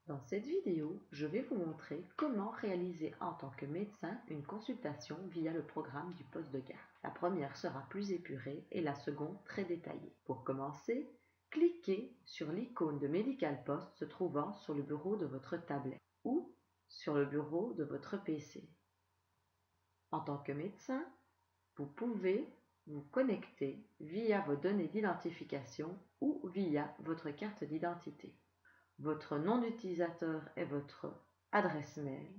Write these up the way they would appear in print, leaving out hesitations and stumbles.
Dans cette vidéo, je vais vous montrer comment réaliser en tant que médecin une consultation via le programme du poste de garde. La première sera plus épurée et la seconde très détaillée. Pour commencer, cliquez sur l'icône de Medical Post se trouvant sur le bureau de votre tablette ou sur le bureau de votre PC. En tant que médecin, vous pouvez vous connecter via vos données d'identification ou via votre carte d'identité. Votre nom d'utilisateur est votre adresse mail,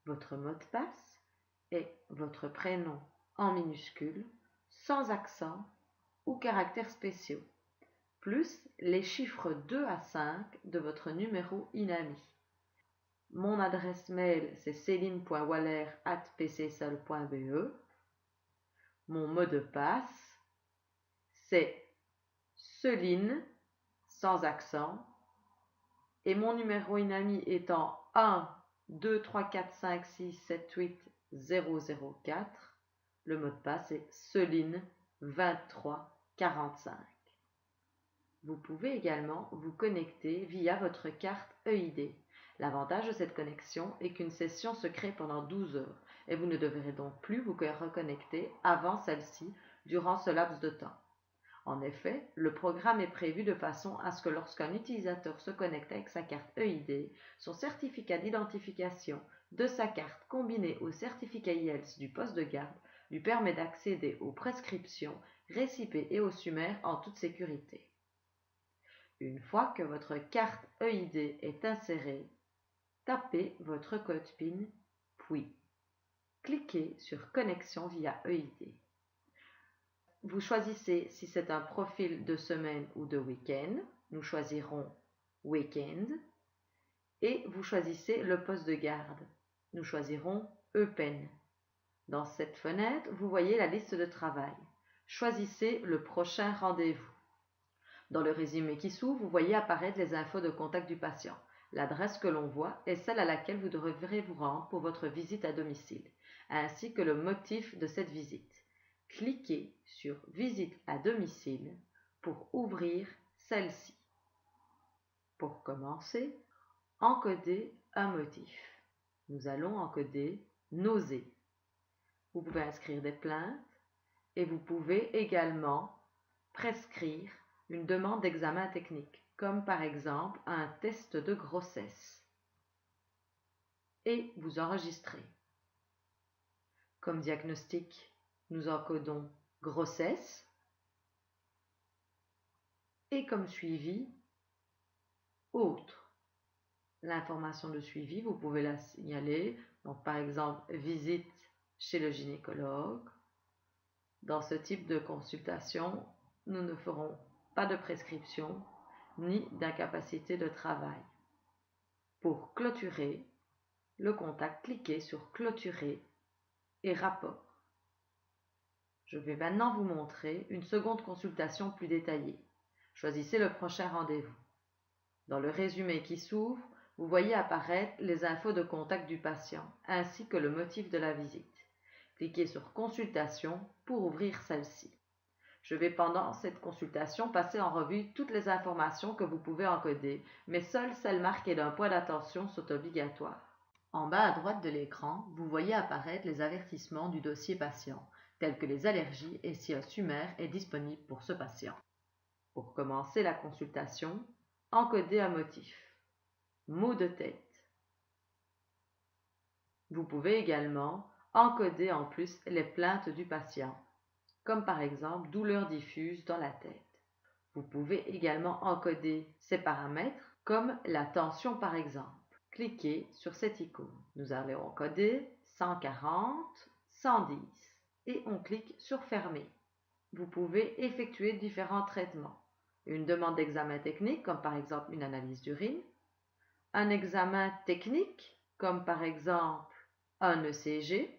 votre mot de passe est votre prénom en minuscules, sans accent ou caractères spéciaux, plus les chiffres 2 à 5 de votre numéro INAMI. Mon adresse mail c'est celine.waller@pcsol.be. Mon mot de passe c'est Celine sans accent. Et mon numéro INAMI étant 1 2 3 4 5 6 7 8 0 0 4, le mot de passe est Celine 23 45. Vous pouvez également vous connecter via votre carte EID. L'avantage de cette connexion est qu'une session se crée pendant 12 heures et vous ne devrez donc plus vous reconnecter avant celle-ci durant ce laps de temps. En effet, le programme est prévu de façon à ce que lorsqu'un utilisateur se connecte avec sa carte EID, son certificat d'identification de sa carte combiné au certificat IELTS du poste de garde lui permet d'accéder aux prescriptions, récipients et aux summaires en toute sécurité. Une fois que votre carte EID est insérée, tapez votre code PIN, puis cliquez sur Connexion via EID. Vous choisissez si c'est un profil de semaine ou de week-end. Nous choisirons week-end. Et vous choisissez le poste de garde. Nous choisirons EPEN. Dans cette fenêtre, vous voyez la liste de travail. Choisissez le prochain rendez-vous. Dans le résumé qui s'ouvre, vous voyez apparaître les infos de contact du patient. L'adresse que l'on voit est celle à laquelle vous devrez vous rendre pour votre visite à domicile, ainsi que le motif de cette visite. Cliquez sur « Visite à domicile » pour ouvrir celle-ci. Pour commencer, encodez un motif. Nous allons encoder « nausée ». Vous pouvez inscrire des plaintes et vous pouvez également prescrire une demande d'examen technique, comme par exemple un test de grossesse. Et vous enregistrez. Comme diagnostic, nous encodons grossesse et comme suivi, autre. L'information de suivi, vous pouvez la signaler, donc par exemple visite chez le gynécologue. Dans ce type de consultation, nous ne ferons pas de prescription ni d'incapacité de travail. Pour clôturer le contact, cliquez sur clôturer et rapport. Je vais maintenant vous montrer une seconde consultation plus détaillée. Choisissez le prochain rendez-vous. Dans le résumé qui s'ouvre, vous voyez apparaître les infos de contact du patient, ainsi que le motif de la visite. Cliquez sur Consultation pour ouvrir celle-ci. Je vais pendant cette consultation passer en revue toutes les informations que vous pouvez encoder, mais seules celles marquées d'un point d'attention sont obligatoires. En bas à droite de l'écran, vous voyez apparaître les avertissements du dossier patient, tels que les allergies et si un summaire est disponible pour ce patient. Pour commencer la consultation, encodez un motif. Maux de tête. Vous pouvez également encoder en plus les plaintes du patient, comme par exemple douleurs diffuses dans la tête. Vous pouvez également encoder ces paramètres, comme la tension par exemple. Cliquez sur cette icône. Nous allons encoder 140, 110 et on clique sur Fermer. Vous pouvez effectuer différents traitements. Une demande d'examen technique, comme par exemple une analyse d'urine. Un examen technique, comme par exemple un ECG.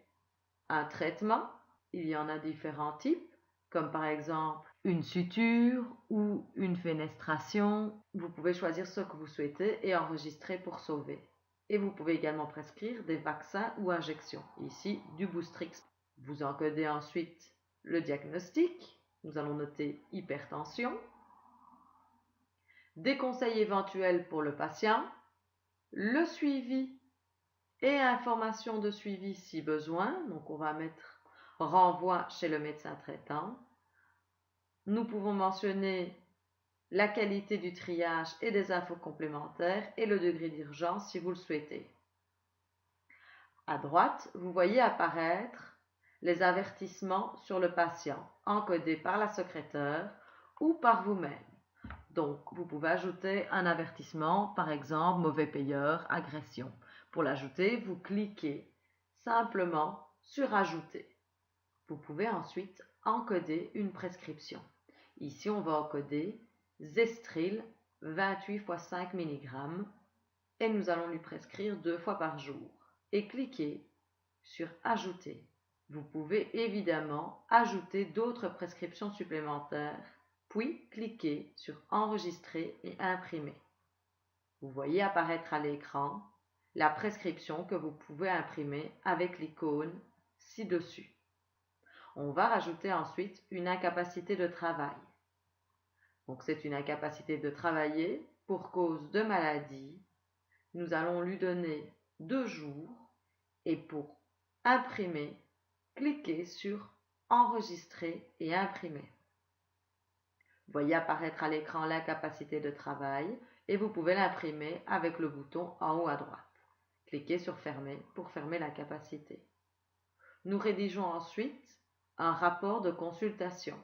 Un traitement, il y en a différents types, comme par exemple une suture ou une fenestration. Vous pouvez choisir ce que vous souhaitez et enregistrer pour sauver. Et vous pouvez également prescrire des vaccins ou injections, ici du Boostrix. Vous encodez ensuite le diagnostic. Nous allons noter hypertension. Des conseils éventuels pour le patient. le suivi et information de suivi si besoin. Donc on va mettre renvoi chez le médecin traitant. Nous pouvons mentionner la qualité du triage et des infos complémentaires et le degré d'urgence si vous le souhaitez. À droite, vous voyez apparaître les avertissements sur le patient, encodés par la secrétaire ou par vous-même. Donc, vous pouvez ajouter un avertissement, par exemple, mauvais payeur, agression. Pour l'ajouter, vous cliquez simplement sur Ajouter. Vous pouvez ensuite encoder une prescription. Ici, on va encoder Zestril 28 x 5 mg et nous allons lui prescrire 2 fois par jour. Et cliquez sur Ajouter. Vous pouvez évidemment ajouter d'autres prescriptions supplémentaires, puis cliquez sur Enregistrer et imprimer. Vous voyez apparaître à l'écran la prescription que vous pouvez imprimer avec l'icône ci-dessus. On va rajouter ensuite une incapacité de travail. Donc c'est une incapacité de travailler pour cause de maladie. Nous allons lui donner 2 jours et pour imprimer, cliquez sur Enregistrer et imprimer. Vous voyez apparaître à l'écran l'incapacité de travail et vous pouvez l'imprimer avec le bouton en haut à droite. Cliquez sur Fermer pour fermer l'incapacité. Nous rédigeons ensuite un rapport de consultation.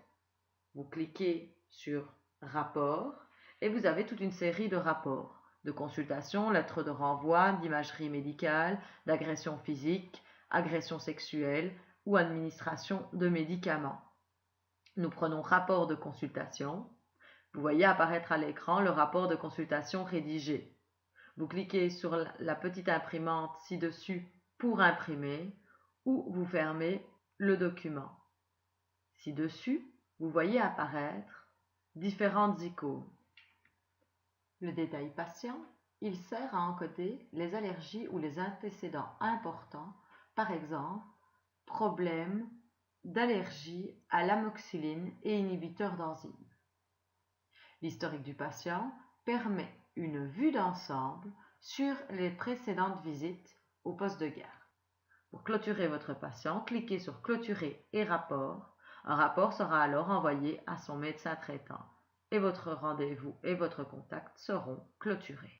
Vous cliquez sur Rapport et vous avez toute une série de rapports de consultation, lettres de renvoi, d'imagerie médicale, d'agression physique, agression sexuelle ou administration de médicaments. Nous prenons Rapport de consultation. Vous voyez apparaître à l'écran le rapport de consultation rédigé. Vous cliquez sur la petite imprimante ci-dessus pour imprimer ou vous fermez le document. Ci-dessus, vous voyez apparaître différentes icônes. Le détail patient, il sert à encoder les allergies ou les antécédents importants, par exemple, problème d'allergie à l'amoxicilline et inhibiteur d'enzymes. L'historique du patient permet une vue d'ensemble sur les précédentes visites au poste de garde. Pour clôturer votre patient, cliquez sur Clôturer et rapport. Un rapport sera alors envoyé à son médecin traitant et votre rendez-vous et votre contact seront clôturés.